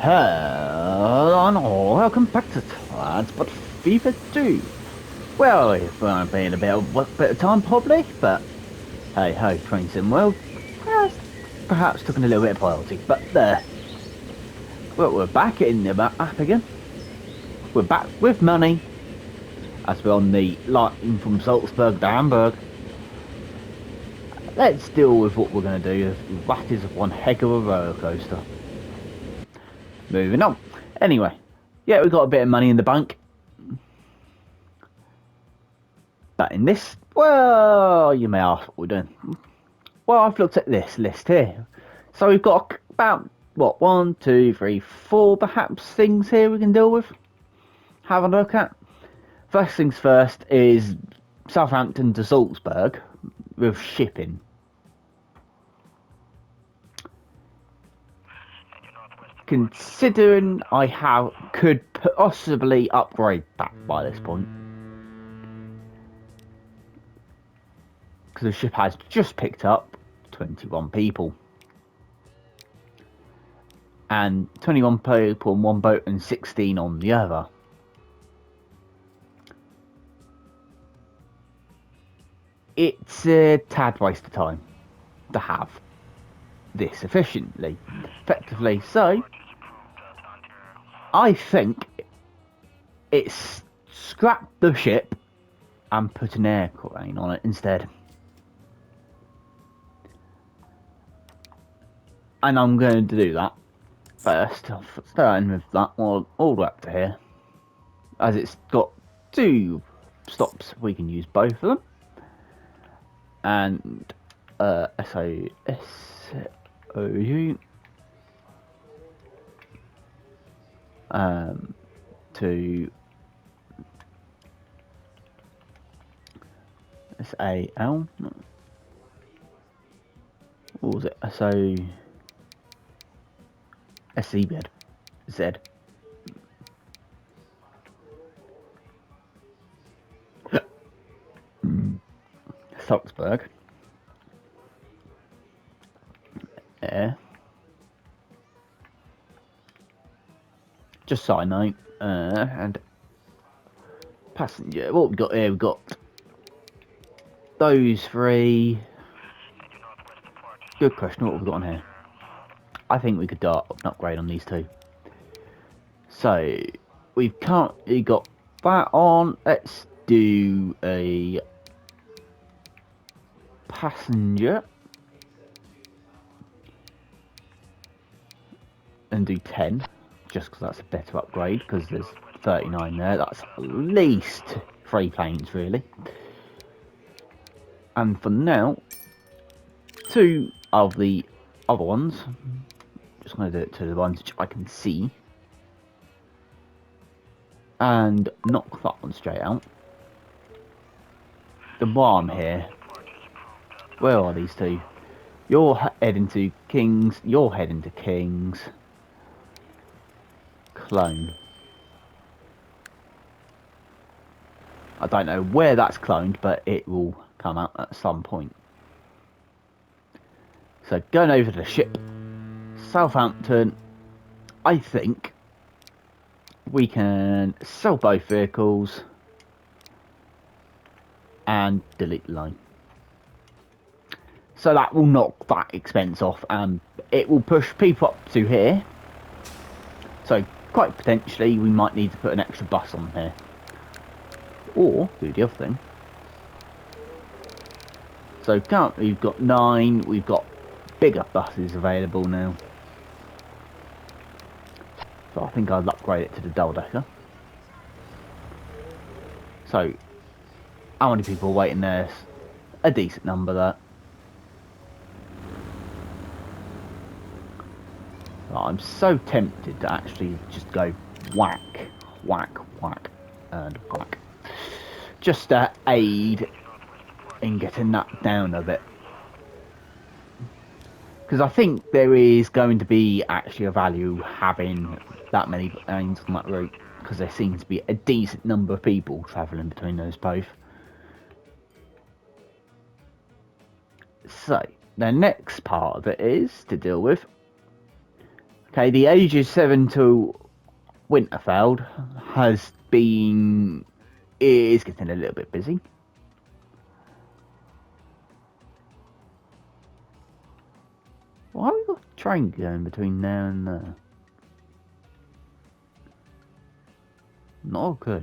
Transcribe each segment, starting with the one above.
Hello and welcome back to Transport FIFA 2. Well, it's been a bit of time probably, but hey ho, Train Sim World has perhaps taken a little bit of priority, but we're back in the app again. We're back with money, as we're on the line from Salzburg to Hamburg. Let's deal with what we're going to do. That is one heck of a roller coaster. Moving on. Anyway, yeah, we've got a bit of money in the bank. But in this, well, you may ask what we're doing. Well, I've looked at this list here. So we've got about, what, 1, 2, 3, 4 perhaps things here we can deal with. Have a look at. First things first is Southampton to Salzburg with shipping. Considering I could possibly upgrade that by this point. Because the ship has just picked up 21 people. And 21 people on one boat and 16 on the other. It's a tad waste of time to have this effectively. So, I think it's scrap the ship and put an airplane on it instead. And I'm going to do that first. Starting with that one all the way up to here. As it's got 2 stops, we can use both of them. And SOU to SAL. What was it? SCZ. Z. Salzburg. Air. Just so I know. And passenger. What we got here? We've got those 3. Good question. What have we got on here? I think we could do an upgrade on these 2. So we've currently got that on. Let's do a passenger and do 10, just because that's a better upgrade, because there's 39 there. That's at least 3 planes really. And for now, 2 of the other ones, just going to do it to the ones which I can see and knock that one straight out. The one here, where are these 2? You're heading to Kings, you're heading to Kings. Clone. I don't know where that's cloned, but it will come out at some point. So going over to the ship, Southampton, I think we can sell both vehicles and delete the line. So that will knock that expense off and it will push people up to here. So quite potentially we might need to put an extra bus on here. Or do the other thing. So currently we've got 9, we've got bigger buses available now. So I think I'll upgrade it to the double decker. So how many people are waiting there? A decent number there. I'm so tempted to actually just go whack, whack, whack, and whack. Just to aid in getting that down a bit. Because I think there is going to be actually a value having that many planes on that route. Because there seems to be a decent number of people travelling between those both. So, the next part of it is to deal with Okay, the ages 7 to Winterfeld is getting a little bit busy. Why have we got a train going between there and there? Not okay.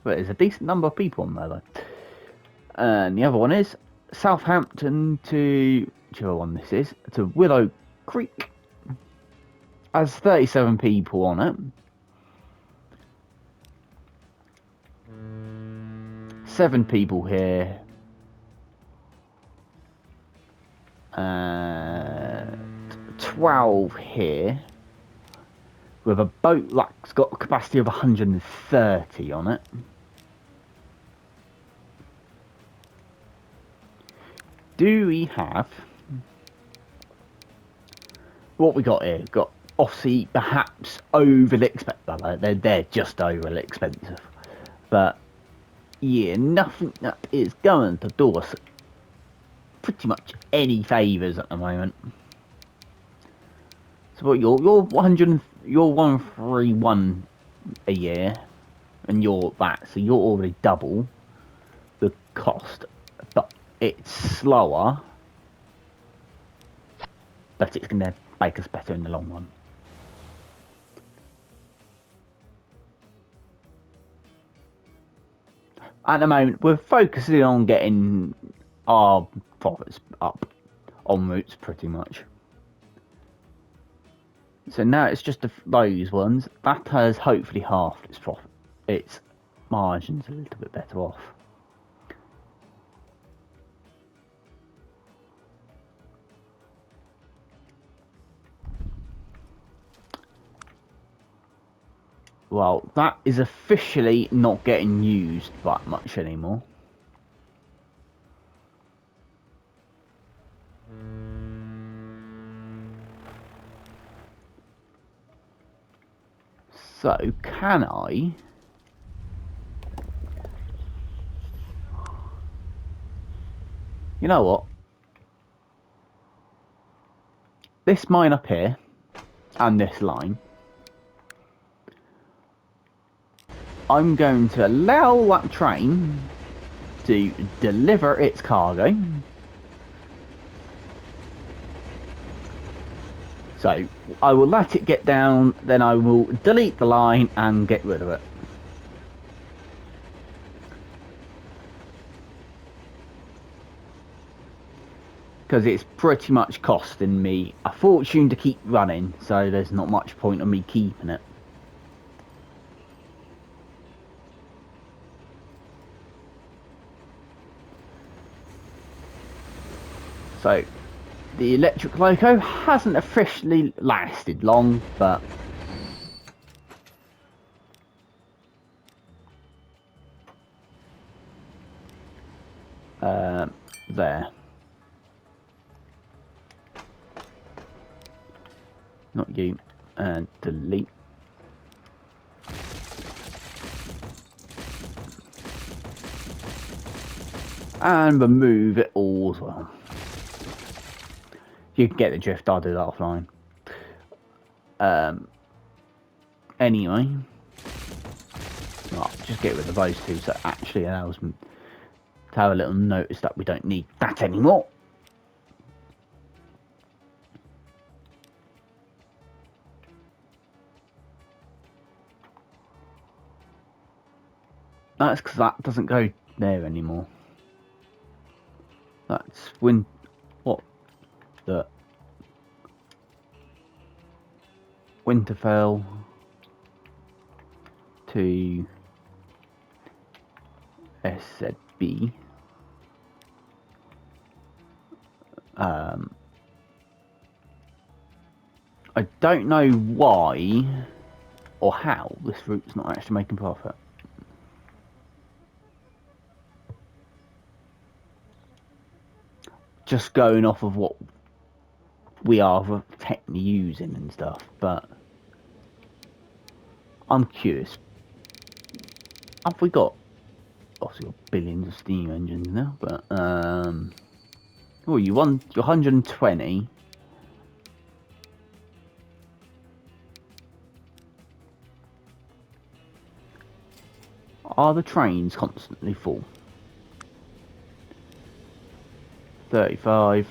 But there's a decent number of people on there though. And the other one is Southampton to whichever one this is, to Willow Creek. Has 37 people on it. 7 people here. 12 here. With a boat that's got a capacity of 130 on it. Do we have what we got here? We've got obviously perhaps overly expensive. They're just overly expensive, but yeah, nothing that is going to do us pretty much any favours at the moment. So what you're 131 a year, and you're that, so you're already double the cost, but it's slower, but it's going to make us better in the long run. At the moment, we're focusing on getting our profits up en routes pretty much. So now it's just those ones. That has hopefully halved its profit. Its margins a little bit better off. Well, that is officially not getting used that much anymore. So, can I... You know what? This mine up here, and this line, I'm going to allow that train to deliver its cargo. So, I will let it get down, then I will delete the line and get rid of it. Because it's pretty much costing me a fortune to keep running, so there's not much point of me keeping it. So, the electric loco hasn't officially lasted long, but there. Not you. And delete. And remove it all as well. You can get the drift, I'll do that offline. Anyway. I'll just get rid of those two, so it actually allows me to have a little notice that we don't need that anymore. That's because that doesn't go there anymore. That's when... What? The... Winterfell to SZB. I don't know why or how this route's not actually making profit. Just going off of what we are technically using and stuff, but I'm curious. Have we got obviously got billions of steam engines now, but oh, you're 120. Are the trains constantly full? 35,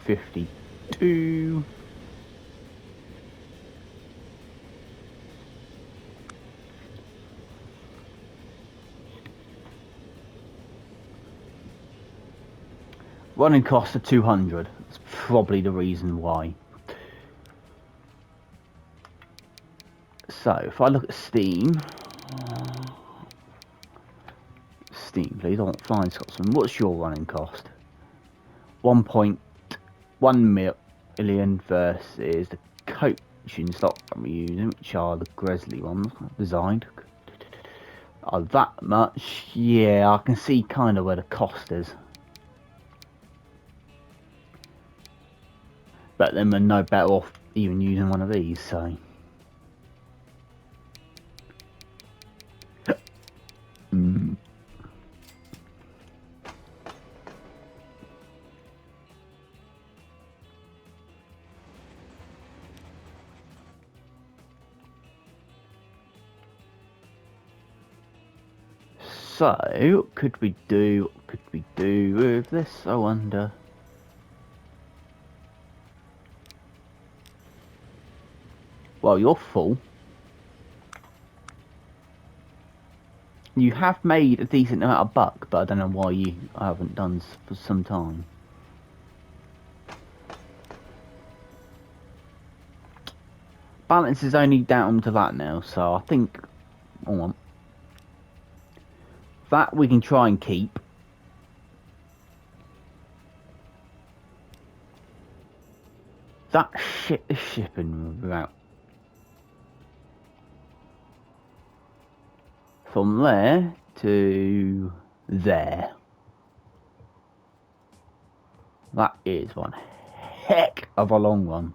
52. Running costs of 200. That's probably the reason why. So, if I look at Steam... Steam, please. I want Flying Scotsman. What's your running cost? 1.1 million versus the coaching stock I'm using, which are the Gresley ones designed. Oh, that much? Yeah, I can see kind of where the cost is. But then we're no better off even using one of these, so... So, could we do with this, I wonder? Well, you're full. You have made a decent amount of buck, but I don't know why you haven't done for some time. Balance is only down to that now, so I think... Hold on. That we can try and keep. That shit is shipping without. From there to there. That is one heck of a long one.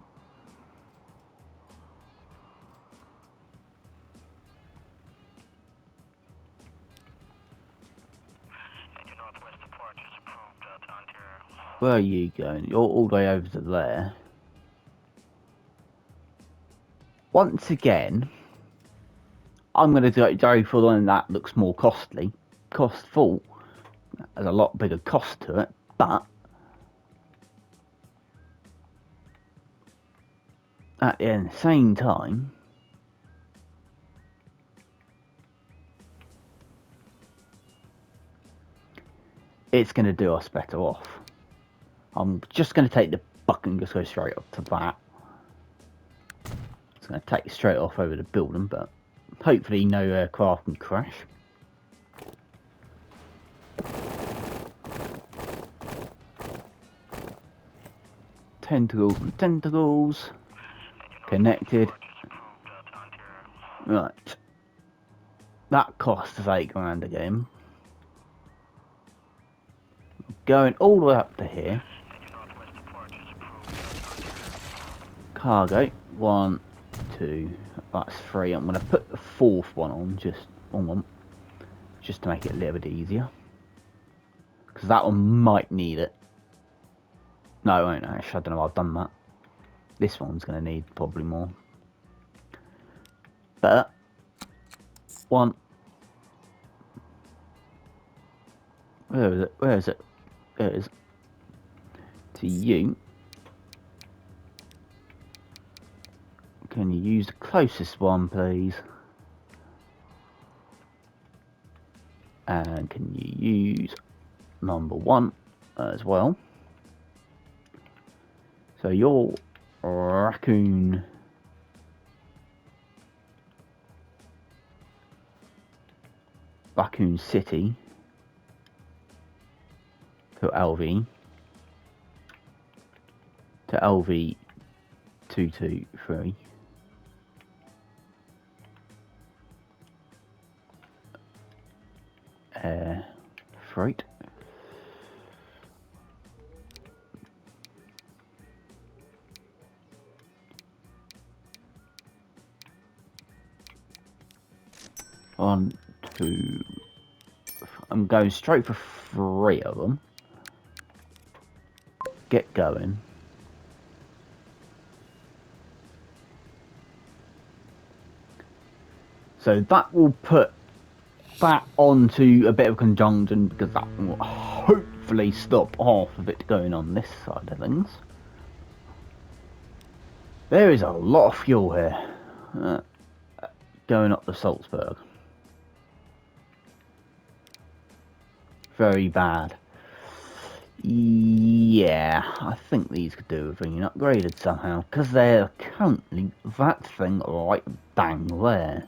Where are you going? You're all the way over to there. Once again, I'm going to go for the one that looks more costful. There's a lot bigger cost to it, but at the same time, it's going to do us better off. I'm just going to take the buck and just go straight up to that. It's going to take it straight off over the building, but hopefully no aircraft can crash. Tentacles and tentacles. Connected. Right. That cost us £8 grand again. Going all the way up to here. Cargo. 1, 2. That's 3. I'm going to put the 4th one on just to make it a little bit easier. Because that one might need it. No, it won't actually. I don't know. I've done that. This one's going to need probably more. But 1. Where is it? Where is it? There it is. To you. Can you use the closest one, please? And can you use number 1 as well? So your Raccoon City to LV 223. Freight. One, two. I'm going straight for 3 of them. Get going. So that will put that onto a bit of conjunction, because that will hopefully stop half of it going on this side of things. There is a lot of fuel here going up the Salzburg. Very bad. Yeah, I think these could do with being upgraded somehow, because they're currently that thing right bang there.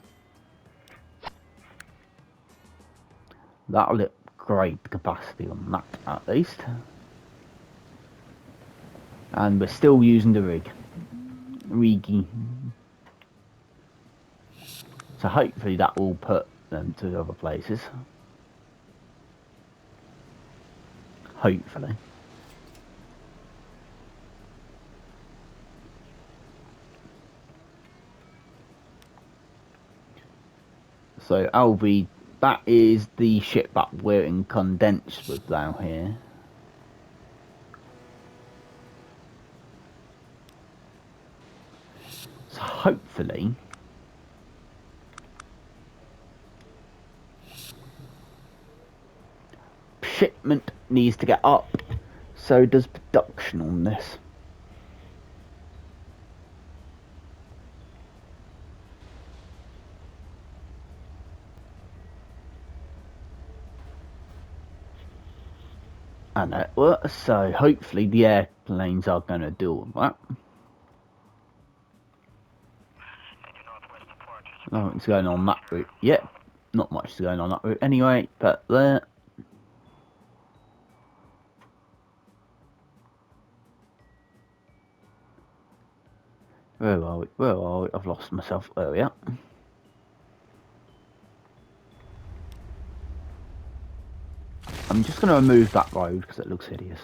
That'll upgrade the capacity on that at least. And we're still using the Rigi. So hopefully that will put them to other places. Hopefully. So LV, that is the ship that we're in condensed with down here. So hopefully shipment needs to get up. So does production on this. And it works, so hopefully the airplanes are going to do all that. Nothing's going on that route yet. Not much is going on that route anyway, but there. Where are we? Where are we? I've lost myself. There we are. I'm just going to remove that road because it looks hideous.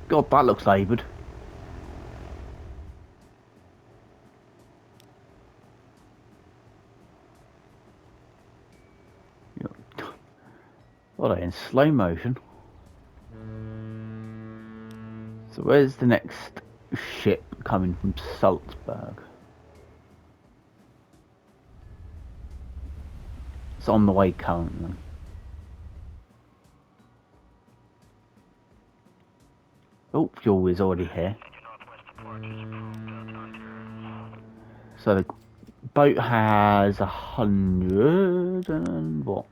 God, that looks laboured. What are they in slow motion? So where's the next ship coming from Salzburg? It's on the way currently. Oh, fuel is already here. So the boat has 100 and what?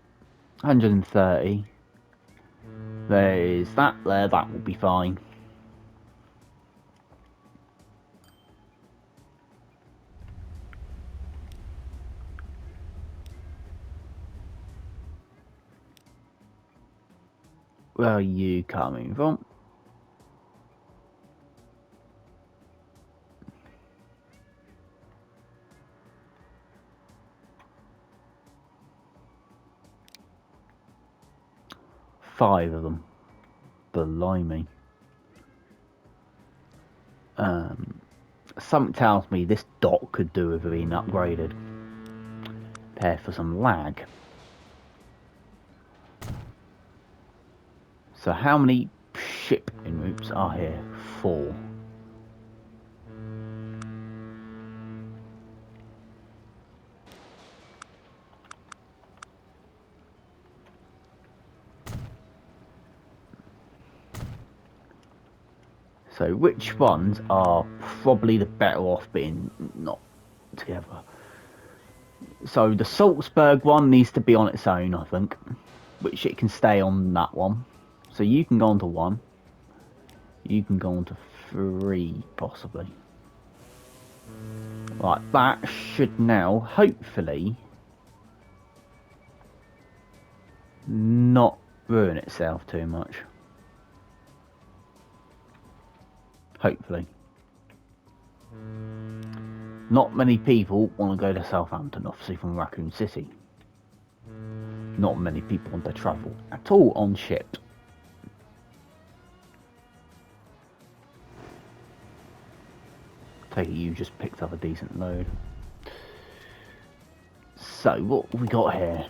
130. There's that there, that will be fine. Where are you coming from? Five of them. Blimey. Something tells me this dock could do with being upgraded. Prepare for some lag. So how many ship en routes are here? 4. So which ones are probably the better off being not together? So the Salzburg one needs to be on its own, I think. Which it can stay on that one. So you can go on to 1. You can go on to 3, possibly. Right, that should now, hopefully, not ruin itself too much. Hopefully. Not many people want to go to Southampton, obviously, from Raccoon City. Not many people want to travel at all on ship. Take it you just picked up a decent load. So, what have we got here?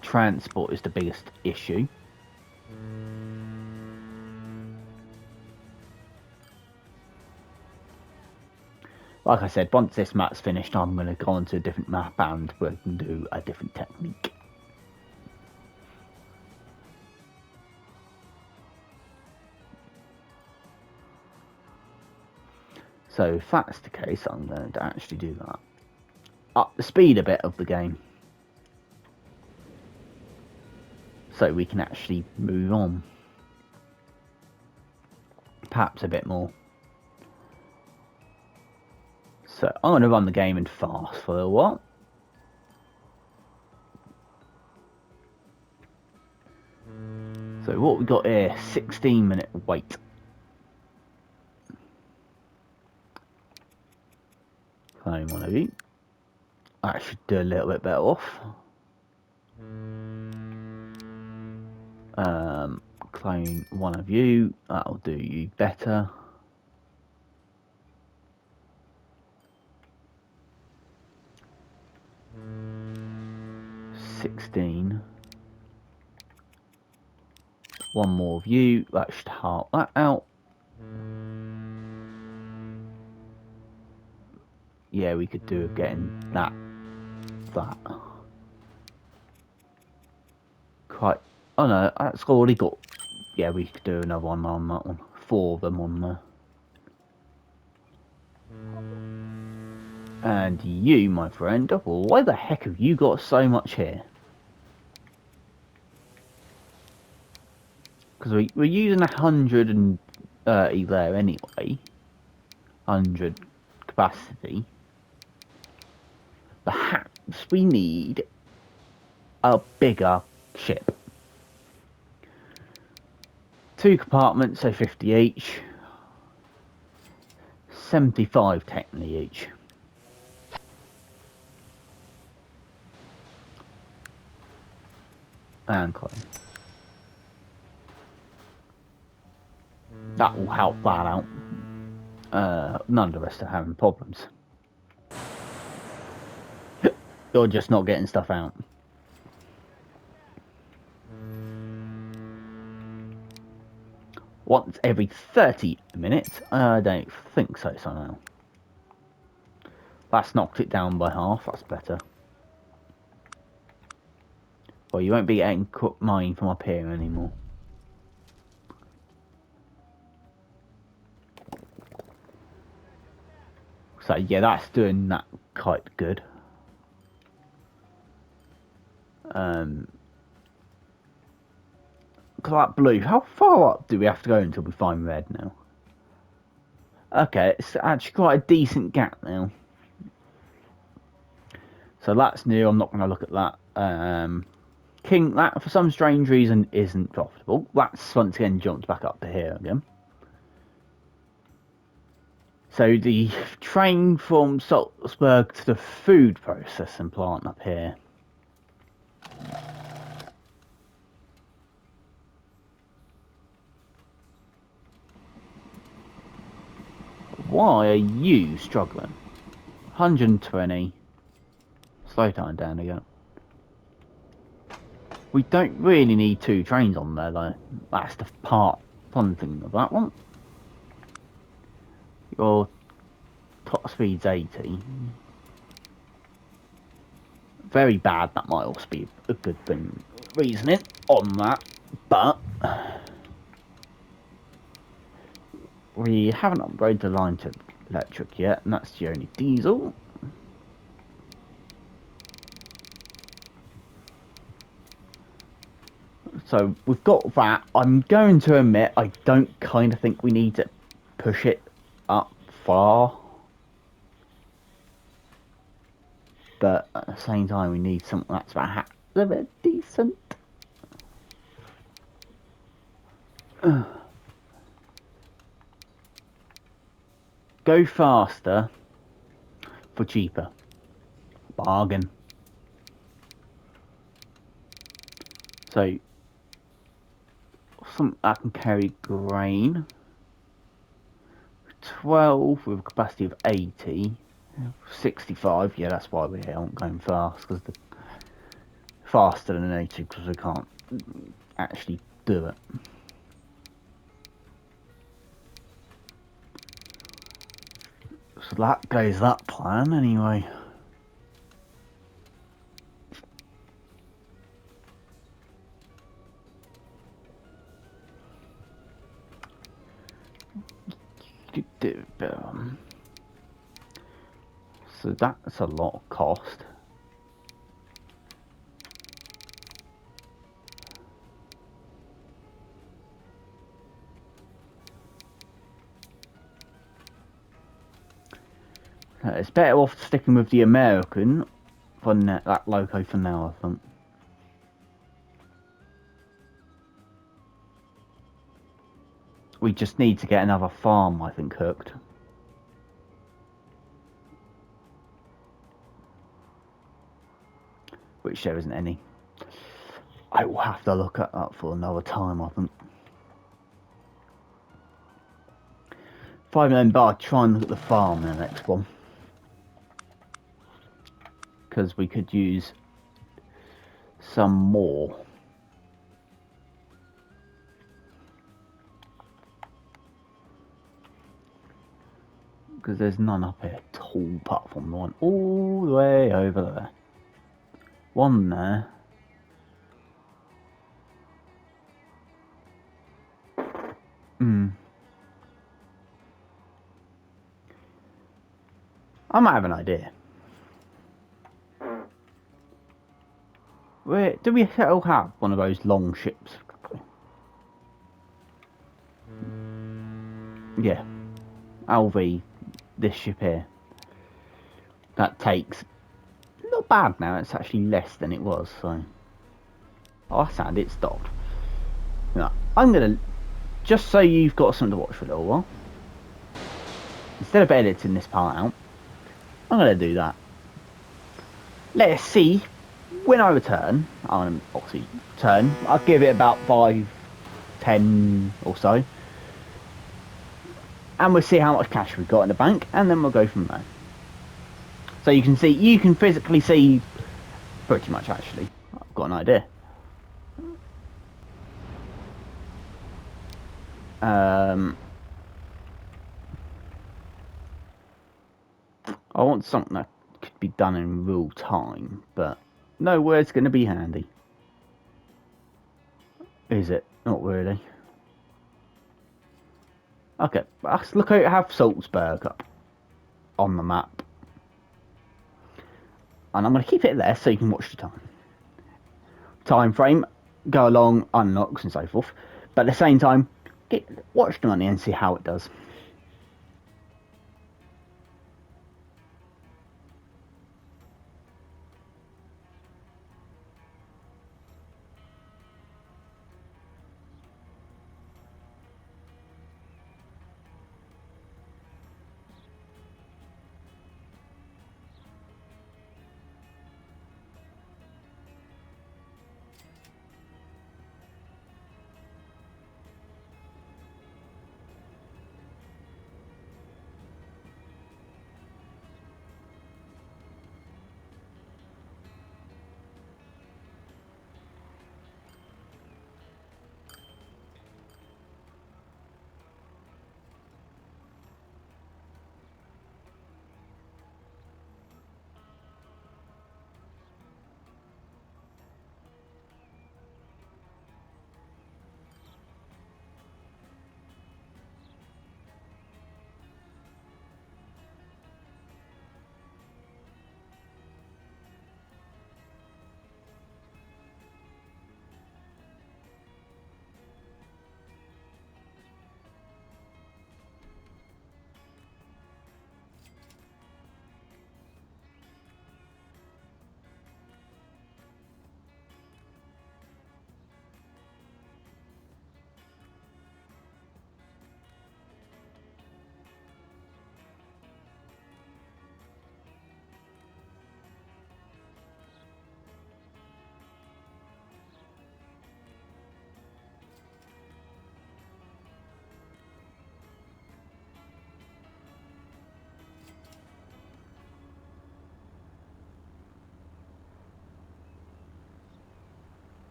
Transport is the biggest issue. Like I said, once this map's finished, I'm going to go on to a different map and we can do a different technique. So if that's the case, I'm going to actually do that. Up the speed a bit of the game. So we can actually move on. Perhaps a bit more. So I'm going to run the game in fast for a little while. So what we got here, 16-minute wait. Claim one of you. I should do a little bit better off. Claim one of you. That'll do you better. $16. One more of you. That should help that out. Yeah, we could do getting that. Quite. Oh no, that's already got. Yeah, we could do another one on that one. 4 of them on there. And you, my friend, well, why the heck have you got so much here? Because we're using 130 there anyway. 100 capacity. Perhaps we need a bigger ship. 2 compartments, so 50 each. 75 technically each. And clone. That will help that out. None of the rest are having problems. You're just not getting stuff out. Once every 30 minutes? I don't think so somehow. That's knocked it down by half, that's better. Well, you won't be getting mine from up here anymore. So yeah, that's doing that quite good. That blue, how far up do we have to go until we find red now? Okay, it's actually quite a decent gap now. So that's new, I'm not going to look at that. King, that for some strange reason isn't profitable. That's once again jumped back up to here again. So the train from Salzburg to the food processing plant up here. Why are you struggling? 120. Slow time down again. We don't really need 2 trains on there though. That's the fun thing of that one. Your top speed's 80. Very bad, that might also be a good thing. Reasoning on that, but we haven't upgraded the line to electric yet, and that's the only diesel. So we've got that. I'm going to admit I don't kind of think we need to push it up far. But at the same time we need something that's about a bit decent. Go faster for cheaper. Bargain. So something that can carry grain. 12 with a capacity of 80. 65, yeah, that's why we aren't going fast, because the faster than 80 because we can't actually do it. So that goes that plan anyway. So that's a lot of cost. It's better off sticking with the American for that loco for now, I think. We just need to get another farm, I think, hooked. Which there isn't any. I will have to look at that for another time, I think. 5 million bar, try and look at the farm in the next one. Because we could use some more. Because there's none up here at all, apart from the one all the way over there. One there. I might have an idea. Where do we all have one of those long ships? Yeah. LV, this ship here. That takes not bad now, it's actually less than it was, so. Oh, that's sad, it stopped. Now, I'm gonna, just so you've got something to watch for a little while, instead of editing this part out, I'm gonna do that. Let us see, when I return, I'm gonna obviously turn, I'll give it about 5, 10 or so, and we'll see how much cash we've got in the bank, and then we'll go from there. So you can see, you can physically see, pretty much actually, I've got an idea. I want something that could be done in real time, but nowhere's going to be handy. Is it? Not really. Okay, let's look at have Salzburg up on the map. And I'm going to keep it there so you can watch the time. Time frame, go along, unlocks and so forth. But at the same time, watch the money and see how it does.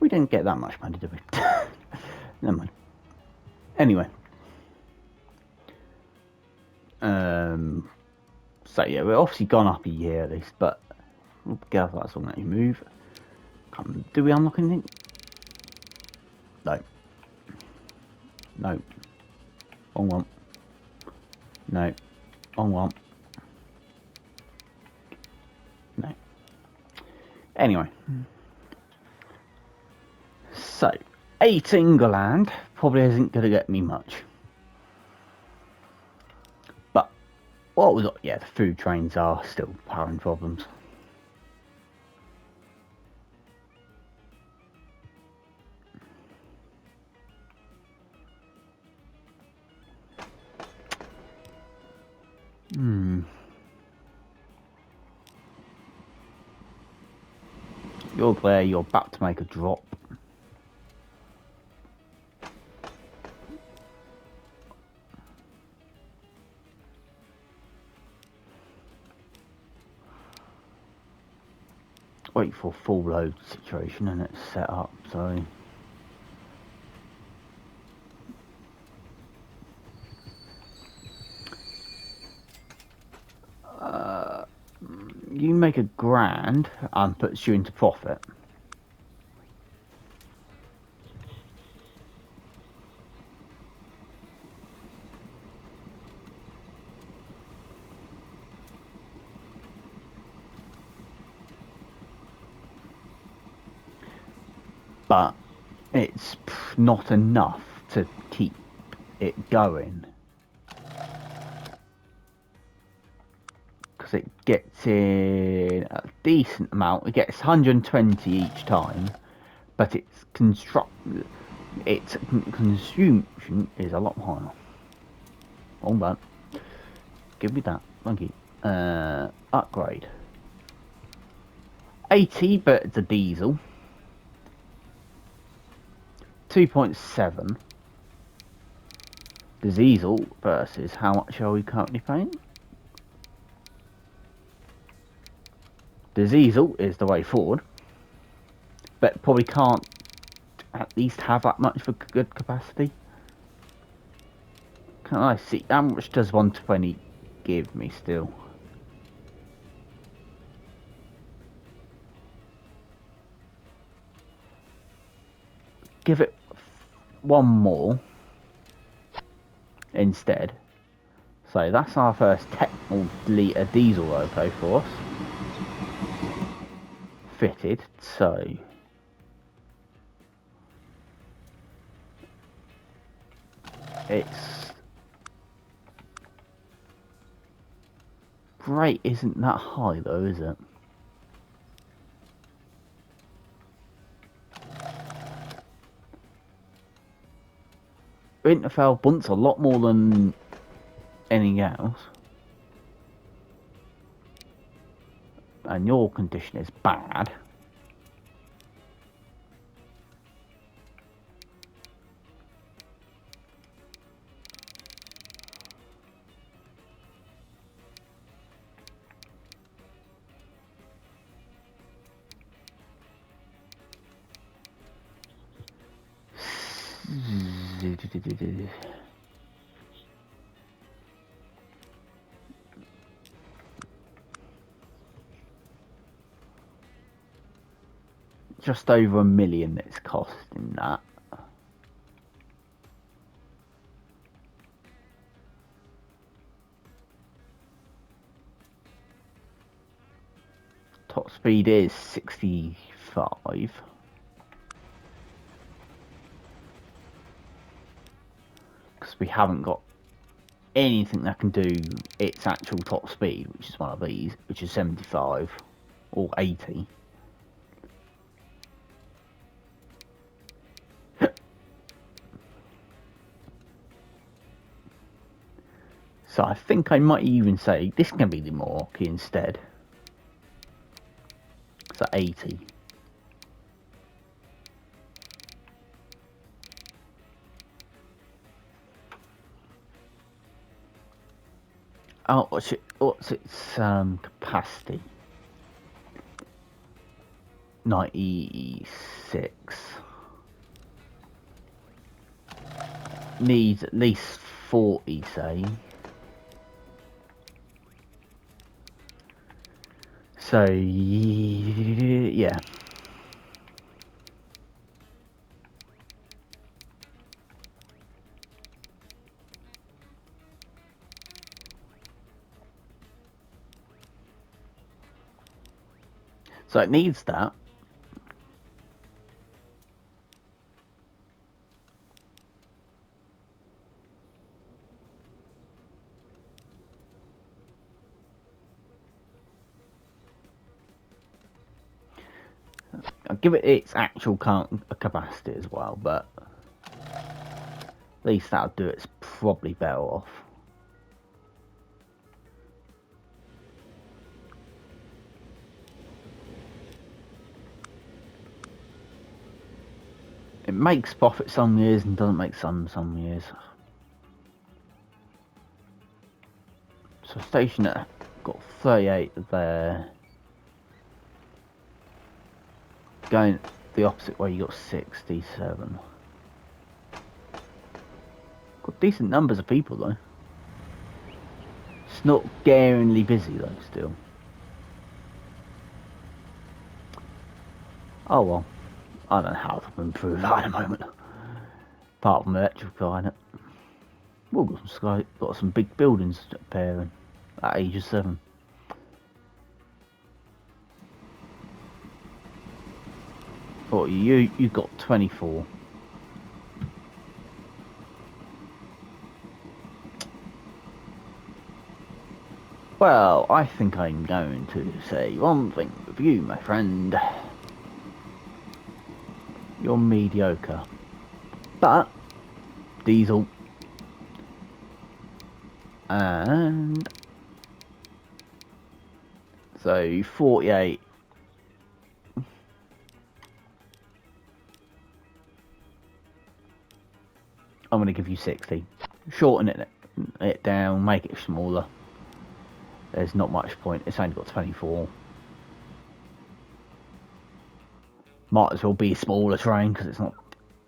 we didn't get that much money, did we? Never mind. Anyway. So yeah, we're obviously gone up a year at least, but we'll get that's all that you move. Do we unlock anything? No. No. Wrong one. No. Wrong one. No. Anyway. So, 8 England probably isn't going to get me much. But, what was it? Yeah, the food trains are still powering problems. You're there, you're about to make a drop. Wait for full load situation and it's set up, so... you make a grand and puts you into profit. But it's not enough to keep it going. Because it gets in a decent amount. It gets 120 each time, but its consumption is a lot higher. Hold on. Give me that. Thank you. Upgrade. 80, but it's a diesel. 2.7. The diesel versus how much are we currently paying? The diesel is the way forward, but probably can't at least have that much for good capacity. Can I see how much does 120 give me still? Give it one more instead. So that's our first technical litre diesel loco for us. Fitted, so its rate isn't that high though, is it? Winterfell bunts a lot more than anything else. And your condition is bad. Just over $1 million it's costing that. Top speed is 65. Because we haven't got anything that can do its actual top speed, which is one of these, which is 75 or 80. So I think I might even say this can be the Milwaukee instead. So 80. Oh, what's its capacity? 96. needs at least 40, say. So, yeah. So it needs that. I'll give it its actual capacity as well, but at least that'll do it. It's probably better off. It makes profit some years and doesn't make some years. So station it got 38 there. Going the opposite way, you got 67. Got decent numbers of people though. It's not scaringly busy though still. Oh well. I don't know how to improve that at the moment. Apart from electrical, it. Well, got some big buildings appearing at age of 7. Oh, you got 24. Well, I think I'm going to say one thing with you, my friend. You're mediocre. But, diesel. And... so, 48. I'm going to give you 60. Shorten it down, make it smaller. There's not much point. It's only got 24. Might as well be a smaller train because it's not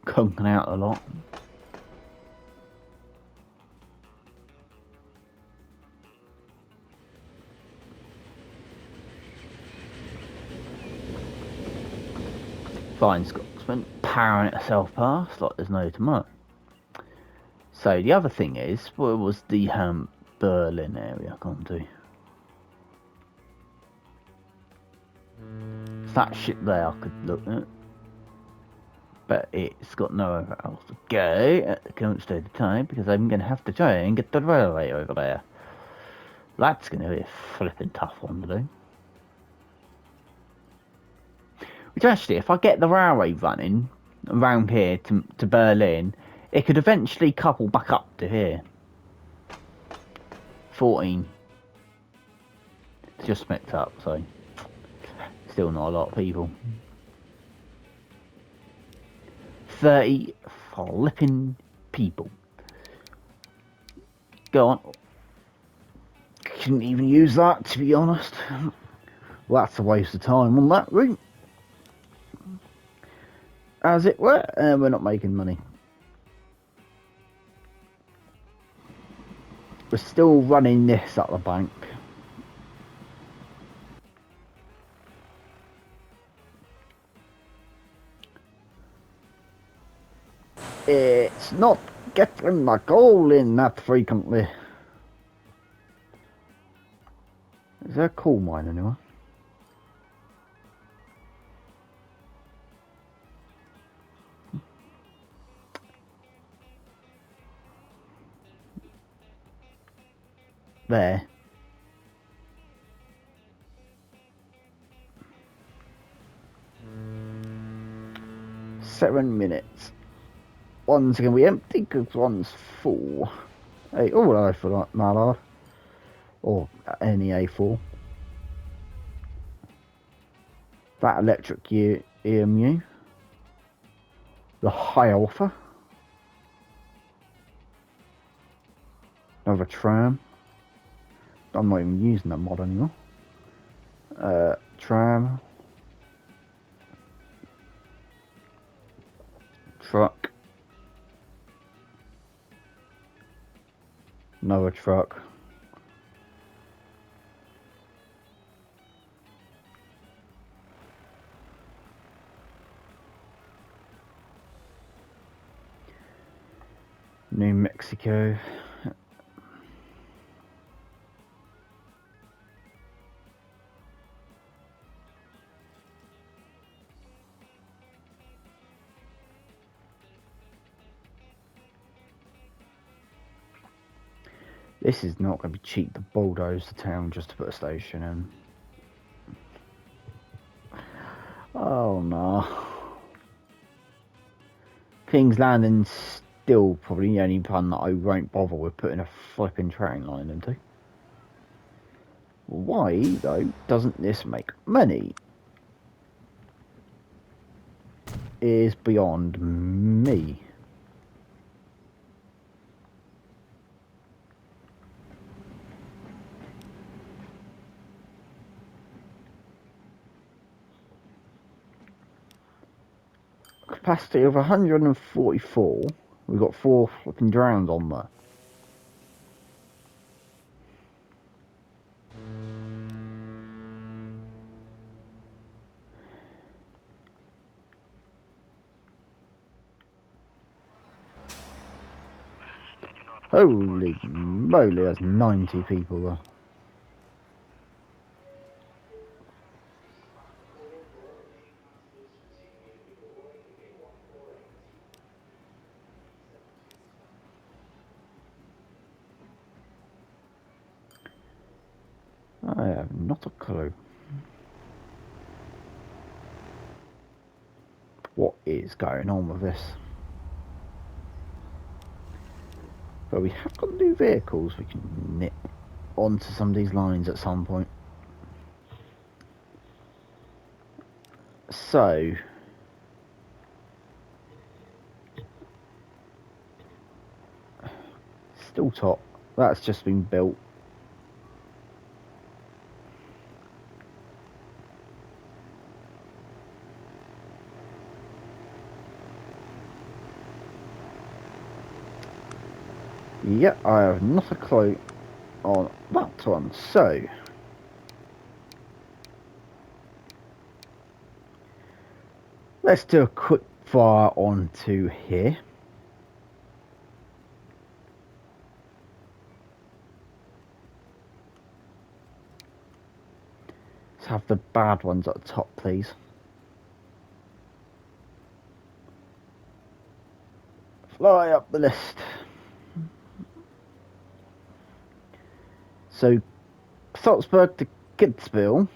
conking out a lot. Fine Scotsman powering itself past like there's no tomorrow. So the other thing is, where was the Berlin area gone to? It's that shit there I could look at. But it's got nowhere else to go at the current state of time because I'm going to have to try and get the railway over there. That's going to be a flipping tough one to do. Which actually, if I get the railway running around here to Berlin, it could eventually couple back up to here. 14. It's just mixed up, so still not a lot of people. 30 flipping people. Go on. Couldn't even use that, to be honest. Well, that's a waste of time on that route. As it were, we're not making money. We're still running this at the bank. It's not getting my coal in that frequently. Is there a coal mine anywhere? There. Seven minutes. One's going to be empty because one's full. Hey, all I for that Mallard. Or any A4. That electric EMU. The high alpha. Another tram. I'm not even using that mod anymore. Tram. Truck. another truck. New Mexico. This is not going to be cheap to bulldoze the town just to put a station in. Oh no. King's Landing's still probably the only one that I won't bother with putting a flipping train line into. Why, though, doesn't this make money? Is beyond me. Capacity of 144. We've got 4 flipping drones on there. Holy moly, there's 90 people there. I have not a clue. What is going on with this? But we have got new vehicles we can nip onto some of these lines at some point. So, still top. That's just been built. Yeah, I have not a clue on that one. So, let's do a quick fire onto here. Let's have the bad ones at the top, please. Fly up the list. So, Salzburg to Kitzbühel.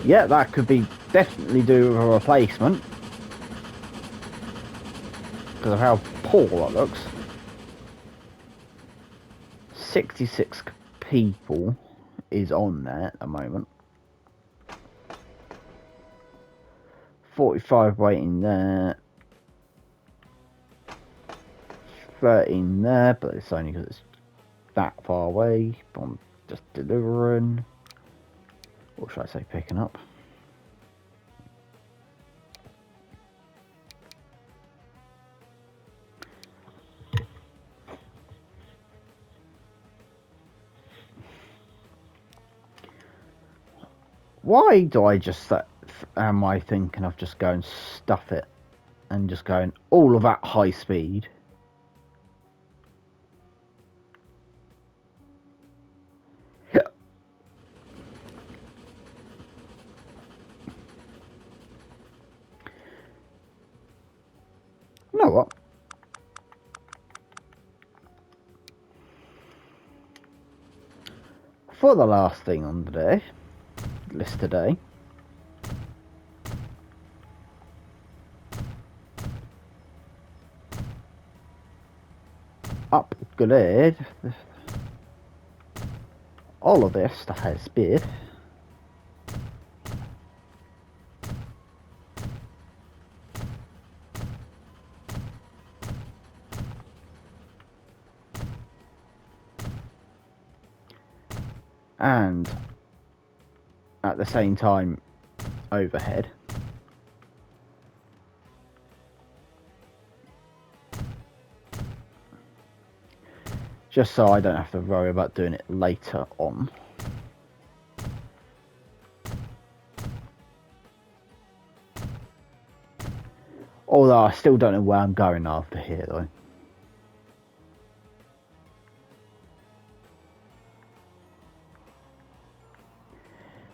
Yeah, that could be definitely do with a replacement. Because of how poor that looks. 66 people is on there at the moment. 45 waiting there. 13 there, but it's only because it's that far away. I'm just delivering. Or should I say picking up? Why do I just am I thinking of just going stuff it and just going all of that high speed? You know what? For the last thing on the list today, upgrade all of this to high speed. And at the same time overhead. Just so I don't have to worry about doing it later on. Although I still don't know where I'm going after here though.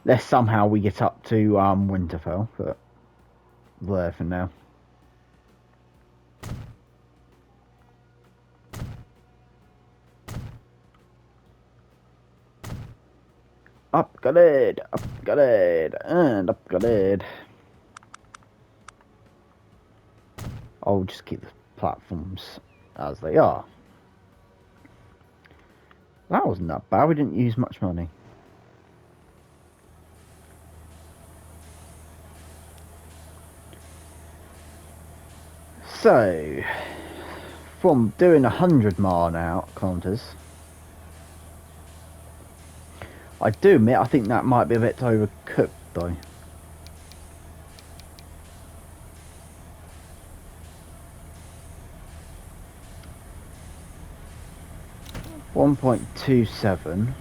Unless somehow we get up to Winterfell, but there for now. Upgraded, and upgraded. I'll just keep the platforms as they are. That wasn't that bad, we didn't use much money. So, from doing 100 kilometers, I do admit I think that might be a bit overcooked though. $1.27.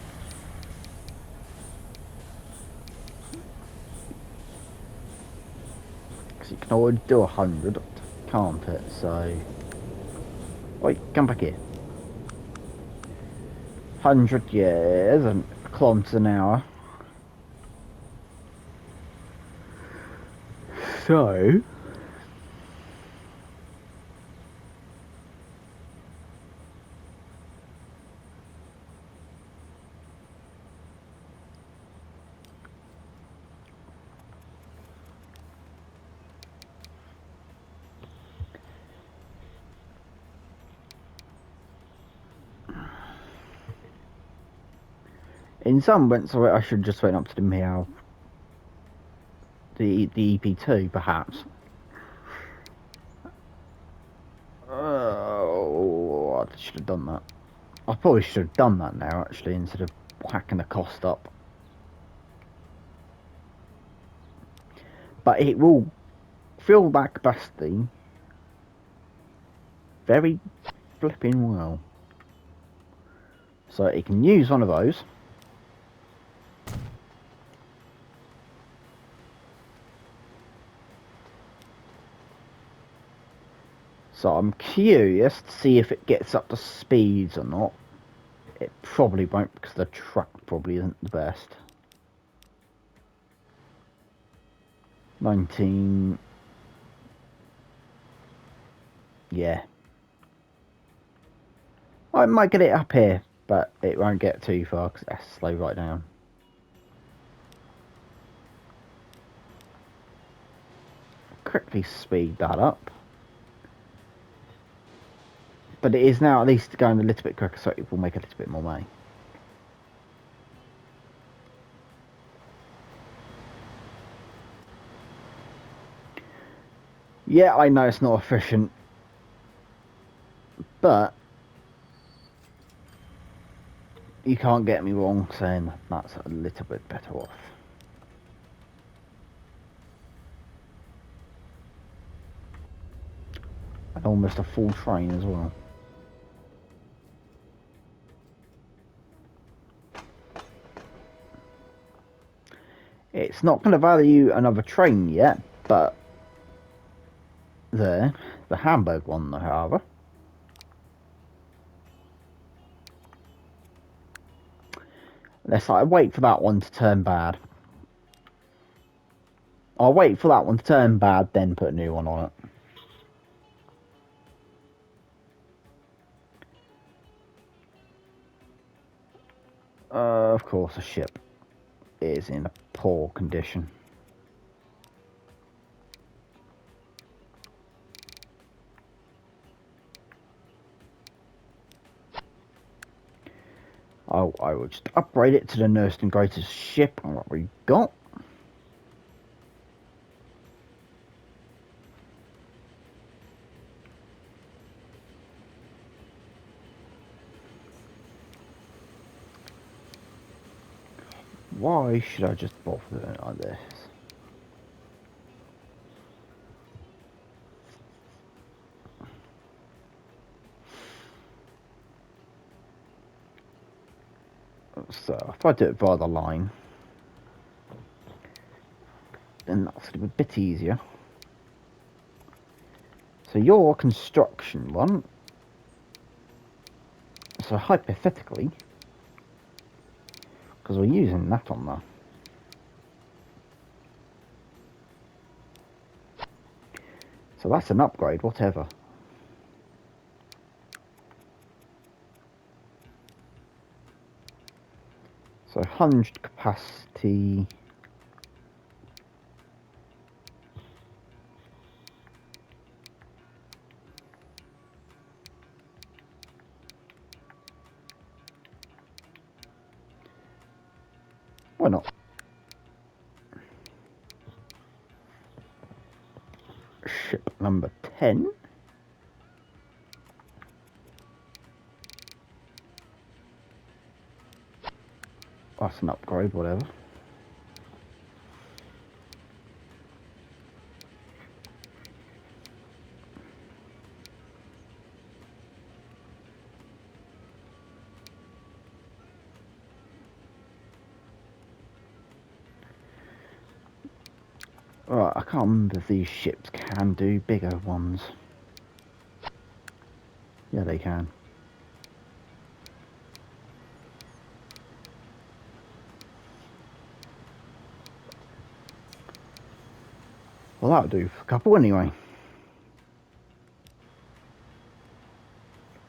Because you can always do 100, can't it? So, wait, come back here. 100 years and kilometers an hour. So, in some sense, I should just wait up to the Meow. The EP2, perhaps. Oh, I should have done that. I probably should have done that now, actually, instead of whacking the cost up. But it will fill that capacity very flipping well. So it can use one of those. So I'm curious to see if it gets up to speeds or not. It probably won't because the track probably isn't the best. 19. Yeah. I might get it up here, but it won't get too far because it has to slow right down. Quickly speed that up. But it is now at least going a little bit quicker, so it will make a little bit more money. Yeah, I know it's not efficient, but you can't get me wrong saying that's a little bit better off. And almost a full train as well. It's not going to value another train yet, but the Hamburg one, however. Unless I wait for that one to turn bad. I'll wait for that one to turn bad, then put a new one on it. Of course, the ship is in a poor condition. Oh, I will just upgrade it to the newest and greatest ship on what we got. Why should I just bother doing it like this? So if I do it via the line, then that's going to be a bit easier. So your construction one, so hypothetically, because we're using that on there, so that's an upgrade, whatever. So 100 capacity. Why not? Ship number 10. That's an upgrade, whatever. Right, I can't remember if these ships can do bigger ones. Yeah, they can. Well, that'll do for a couple anyway.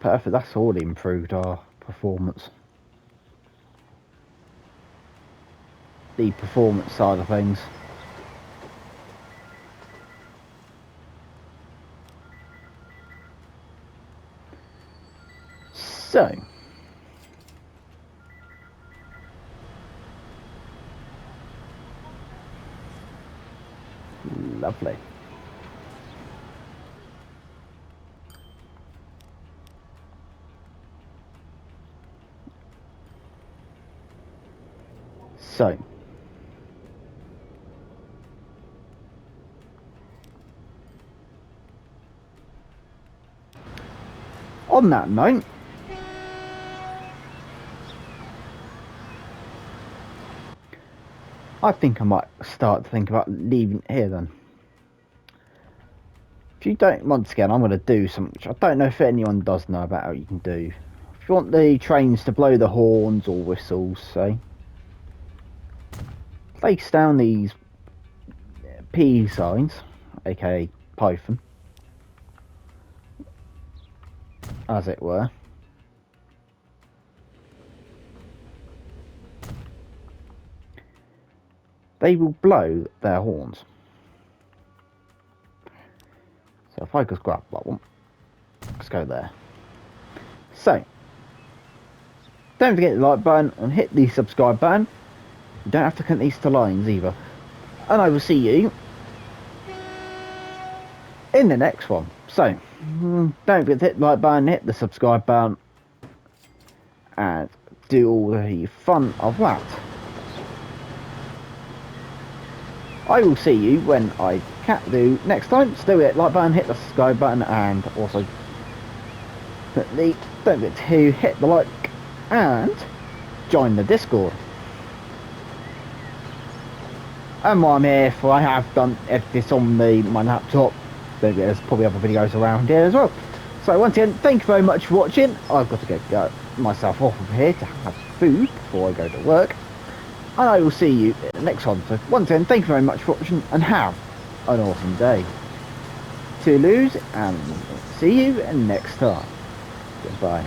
Perfect, that's already improved our performance. The performance side of things. So, lovely. So, on that note, I think I might start to think about leaving it here then. If you don't, once again, I'm going to do something which I don't know if anyone does know about how you can do. If you want the trains to blow the horns or whistles, say, place down these P signs, aka Python, as it were. They will blow their horns. So if I just grab that one, let's go there. So, don't forget the like button and hit the subscribe button. You don't have to connect these to lines either. And I will see you in the next one. So, don't forget to hit the like button, hit the subscribe button, and do all the fun of that. I will see you when I do next time. So hit like button, hit the subscribe button, and also don't forget to hit the like and join the Discord. And while I'm here, for I have done this on my laptop, there's probably other videos around here as well. So once again, thank you very much for watching. I've got to get myself off of here to have food before I go to work. And I will see you in the next one. So once again, thank you very much for watching and have an awesome day. Toodaloo, and see you next time. Goodbye.